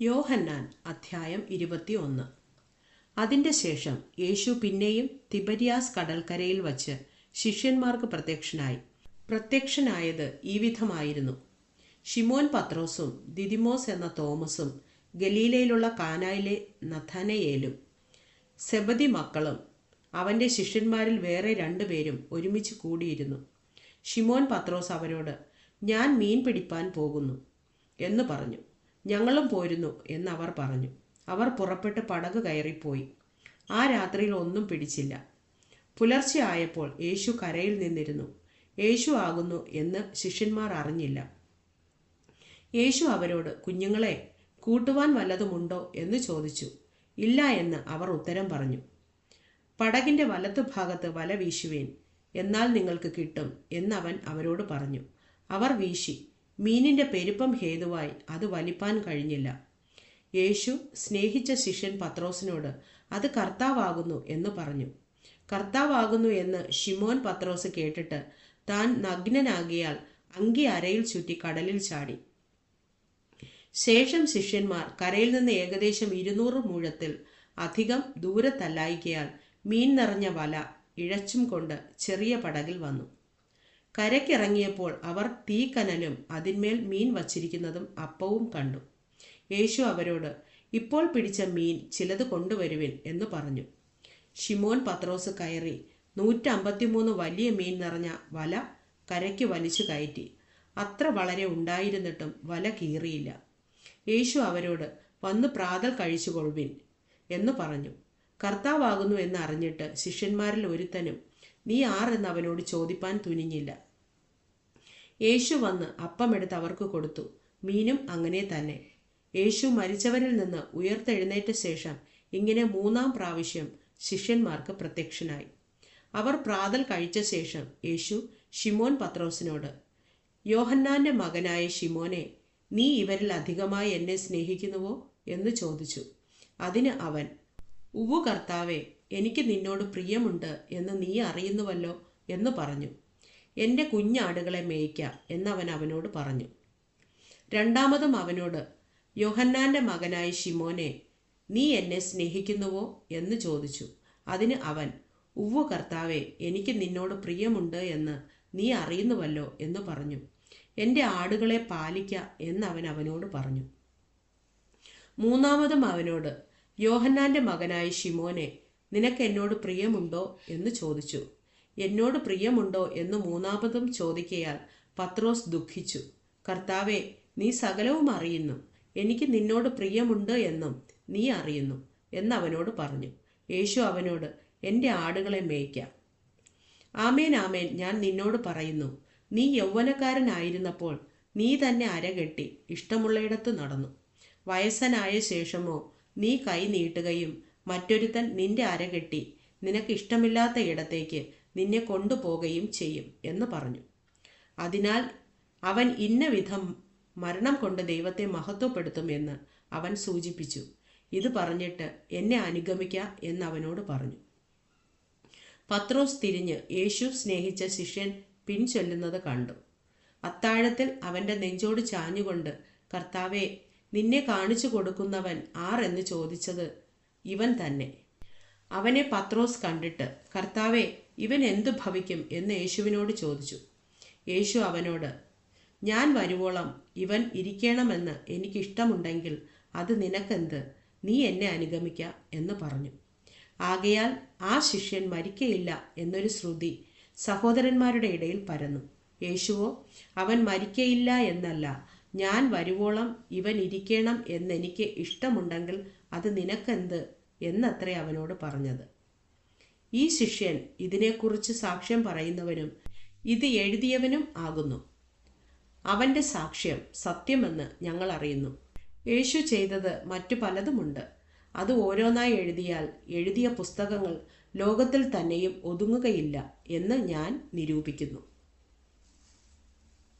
യോഹന്നാൻ അധ്യായം 21. അതിൻ്റെ ശേഷം യേശു പിന്നെയും തിബരിയാസ് കടൽക്കരയിൽ വച്ച് ശിഷ്യന്മാർക്ക് പ്രത്യക്ഷനായത് ഈ വിധമായിരുന്നു. ശിമോൻ പത്രോസും ദിദിമോസ് എന്ന തോമസും ഗലീലയിലുള്ള കാനായിലെ നഥനയേലും സെബദി മക്കളും അവൻ്റെ ശിഷ്യന്മാരിൽ വേറെ 2 പേരും ഒരുമിച്ച് കൂടിയിരുന്നു. ശിമോൻ പത്രോസ് അവരോട്, ഞാൻ മീൻ പിടിപ്പാൻ പോകുന്നു എന്ന് പറഞ്ഞു. ഞങ്ങളും പോരുന്നു എന്നവർ പറഞ്ഞു. അവർ പുറപ്പെട്ട് പടക് കയറിപ്പോയി. ആ രാത്രിയിൽ ഒന്നും പിടിച്ചില്ല. പുലർച്ചെ ആയപ്പോൾ യേശു കരയിൽ നിന്നിരുന്നു. യേശു ആകുന്നു എന്ന് ശിഷ്യന്മാർ അറിഞ്ഞില്ല. യേശു അവരോട്, കുഞ്ഞുങ്ങളെ, കൂട്ടുവാൻ വല്ലതുമുണ്ടോ എന്ന് ചോദിച്ചു. ഇല്ല എന്ന് അവർ ഉത്തരം പറഞ്ഞു. പടകിൻ്റെ വലത്തുഭാഗത്ത് വല വീശുവേൻ, എന്നാൽ നിങ്ങൾക്ക് കിട്ടും എന്നവൻ അവരോട് പറഞ്ഞു. അവർ വീശി. മീനിൻ്റെ പെരുപ്പം ഹേതുവായി അത് വലിപ്പാൻ കഴിഞ്ഞില്ല. യേശു സ്നേഹിച്ച ശിഷ്യൻ പത്രോസിനോട്, അത് കർത്താവാകുന്നു എന്ന് പറഞ്ഞു. കർത്താവാകുന്നു എന്ന് ശിമോൻ പത്രോസ് കേട്ടിട്ട് താൻ നഗ്നനാകിയാൽ അങ്കി അരയിൽ ചുറ്റി കടലിൽ ചാടി. ശേഷം ശിഷ്യന്മാർ കരയിൽ നിന്ന് ഏകദേശം 200 മുഴത്തിൽ അധികം ദൂരത്തല്ലായികയാൽ മീൻ നിറഞ്ഞ വല ഇഴച്ചും കൊണ്ട് ചെറിയ പടകിൽ വന്നു. കരയ്ക്കിറങ്ങിയപ്പോൾ അവർ തീക്കനലും അതിന്മേൽ മീൻ വച്ചിരിക്കുന്നതും അപ്പവും കണ്ടു. യേശു അവരോട്, ഇപ്പോൾ പിടിച്ച മീൻ ചിലത് കൊണ്ടുവരുവിൻ എന്ന് പറഞ്ഞു. ശിമോൻ പത്രോസ് കയറി 153 വലിയ മീൻ നിറഞ്ഞ വല കരയ്ക്ക് വലിച്ചു കയറ്റി. അത്ര വളരെ ഉണ്ടായിരുന്നിട്ടും വല കീറിയില്ല. യേശു അവരോട്, വന്ന് പ്രാതൽ കഴിച്ചുകൊള്ളുവിൻ എന്ന് പറഞ്ഞു. കർത്താവാകുന്നു എന്ന് അറിഞ്ഞിട്ട് ശിഷ്യന്മാരിൽ ഒരുത്തനും നീ ആരെന്ന് അവനോട് ചോദിപ്പാൻ തുനിഞ്ഞില്ല. യേശു വന്ന് അപ്പമെടുത്ത് അവർക്ക് കൊടുത്തു. മീനും അങ്ങനെ തന്നെ. യേശു മരിച്ചവരിൽ നിന്ന് ഉയർത്തെഴുന്നേറ്റ ശേഷം ഇങ്ങനെ 3-ാം പ്രാവശ്യം ശിഷ്യന്മാർക്ക് പ്രത്യക്ഷനായി. അവർ പ്രാതൽ കഴിച്ച ശേഷം യേശു ശിമോൻ പത്രോസിനോട്, യോഹന്നാന്റെ മകനായ ശിമോനെ, നീ ഇവരിൽ അധികമായി എന്നെ സ്നേഹിക്കുന്നുവോ എന്ന് ചോദിച്ചു. അതിന് അവൻ, ഉവ്വ കർത്താവേ, എനിക്ക് നിന്നോട് പ്രിയമുണ്ട് എന്ന് നീ അറിയുന്നുവല്ലോ എന്ന് പറഞ്ഞു. എൻ്റെ കുഞ്ഞാടുകളെ മേയ്ക്ക എന്നവൻ അവനോട് പറഞ്ഞു. രണ്ടാമതും അവനോട്, യോഹന്നാന്റെ മകനായ ശിമോനെ, നീ എന്നെ സ്നേഹിക്കുന്നുവോ എന്ന് ചോദിച്ചു. അതിന് അവൻ, ഉവ്വ കർത്താവേ, എനിക്ക് നിന്നോട് പ്രിയമുണ്ട് എന്ന് നീ അറിയുന്നുവല്ലോ എന്ന് പറഞ്ഞു. എൻ്റെ ആടുകളെ പാലിക്ക എന്നവൻ അവനോട് പറഞ്ഞു. മൂന്നാമതും അവനോട്, യോഹന്നാന്റെ മകനായ ശിമോനെ, നിനക്ക് എന്നോട് പ്രിയമുണ്ടോ എന്ന് ചോദിച്ചു. എന്നോട് പ്രിയമുണ്ടോ എന്ന് മൂന്നാമതും ചോദിക്കയാൽ പത്രോസ് ദുഃഖിച്ചു. കർത്താവേ, നീ സകലവും അറിയുന്നു. എനിക്ക് നിന്നോട് പ്രിയമുണ്ട് എന്നും നീ അറിയുന്നു എന്നവനോട് പറഞ്ഞു. യേശു അവനോട്, എൻ്റെ ആടുകളെ മേയ്ക്ക. ആമേൻ ആമേൻ, ഞാൻ നിന്നോട് പറയുന്നു, നീ യൗവനക്കാരനായിരുന്നപ്പോൾ നീ തന്നെ അരകെട്ടി ഇഷ്ടമുള്ളയിടത്ത് നടന്നു. വയസ്സനായ ശേഷമോ നീ കൈ നീട്ടുകയും മറ്റൊരുത്തൻ നിന്റെ അരകെട്ടി നിനക്ക് ഇഷ്ടമില്ലാത്ത ഇടത്തേക്ക് നിന്നെ കൊണ്ടുപോകുകയും ചെയ്യും എന്ന് പറഞ്ഞു. അതിനാൽ അവൻ ഇന്ന വിധം മരണം കൊണ്ട് ദൈവത്തെ മഹത്വപ്പെടുത്തും എന്ന് അവൻ സൂചിപ്പിച്ചു. ഇത് പറഞ്ഞിട്ട് എന്നെ അനുഗമിക്ക എന്നവനോട് പറഞ്ഞു. പത്രോസ് തിരിഞ്ഞ് യേശു സ്നേഹിച്ച ശിഷ്യൻ പിൻചൊല്ലുന്നത് കണ്ടു. അത്താഴത്തിൽ അവൻ്റെ നെഞ്ചോട് ചാഞ്ഞുകൊണ്ട്, കർത്താവേ, നിന്നെ കാണിച്ചു കൊടുക്കുന്നവൻ ആർ എന്ന് ചോദിച്ചത് ഇവൻ തന്നെ. അവനെ പത്രോസ് കണ്ടിട്ട്, കർത്താവേ, ഇവൻ എന്തു ഭവിക്കും എന്ന് യേശുവിനോട് ചോദിച്ചു. യേശു അവനോട്, ഞാൻ വരുവോളം ഇവൻ ഇരിക്കണമെന്ന് എനിക്കിഷ്ടമുണ്ടെങ്കിൽ അത് നിനക്കെന്ത്, നീ എന്നെ അനുഗമിക്ക എന്ന് പറഞ്ഞു. ആകയാൽ ആ ശിഷ്യൻ മരിക്കയില്ല എന്നൊരു ശ്രുതി സഹോദരന്മാരുടെ ഇടയിൽ പരന്നു. യേശുവോ, അവൻ മരിക്കയില്ല എന്നല്ല, ഞാൻ വരുവോളം ഇവൻ ഇരിക്കണം എന്നെനിക്ക് ഇഷ്ടമുണ്ടെങ്കിൽ അത് നിനക്കെന്ത് എന്നത്രേ അവനോട് പറഞ്ഞത്. ഈ ശിഷ്യൻ ഇതിനെക്കുറിച്ച് സാക്ഷ്യം പറയുന്നവനും ഇത് എഴുതിയവനും ആകുന്നു. അവൻ്റെ സാക്ഷ്യം സത്യമെന്ന് ഞങ്ങൾ അറിയുന്നു. യേശു ചെയ്തത് മറ്റു പലതുമുണ്ട്. അത് ഓരോന്നായി എഴുതിയാൽ എഴുതിയ പുസ്തകങ്ങൾ ലോകത്തിൽ തന്നെയും ഒതുങ്ങുകയില്ല എന്ന് ഞാൻ നിരൂപിക്കുന്നു.